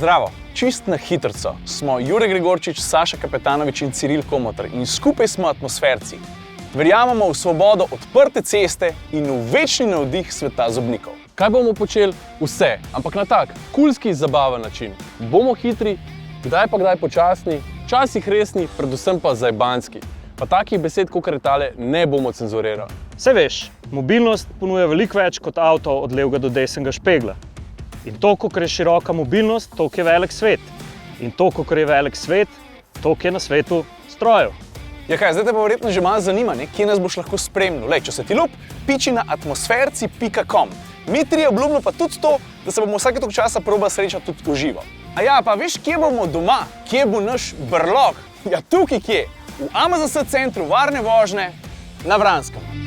Zdravo! Čist na hitrco smo Jure Gregorčič, Saša Kapetanovič in Ciril Komotr in skupaj smo atmosferci. Verjamemo v svobodo odprte ceste in v večni navdih sveta zobnikov. Kaj bomo počeli? Vse, ampak na tak, kulski, zabaven način. Bomo hitri, kdaj pa kdaj počasni, včasih resni, predvsem pa zajbanski. Pa takih besed, kakor tale, ne bomo cenzurirali. Saj veš, mobilnost ponuja veliko več kot avto od levega do desnega špegla. In to, kakor je široka mobilnost, toliko je velik svet. In to, kakor je velik svet, toliko je na svetu strojev. Ja kaj, zdaj te pa verjetno že malo zanima, kje nas boš lahko spremljal. Lej, če se ti ljub, piči na atmosferci.com. Mi trije obljubimo pa tudi to, da se bomo vsake toliko časa probali srečati tudi v živo. A ja, pa veš, kje bomo doma? Kje bo naš brlog? Ja, tukaj kje? V AMZS centru varne vožnje na Vranskem.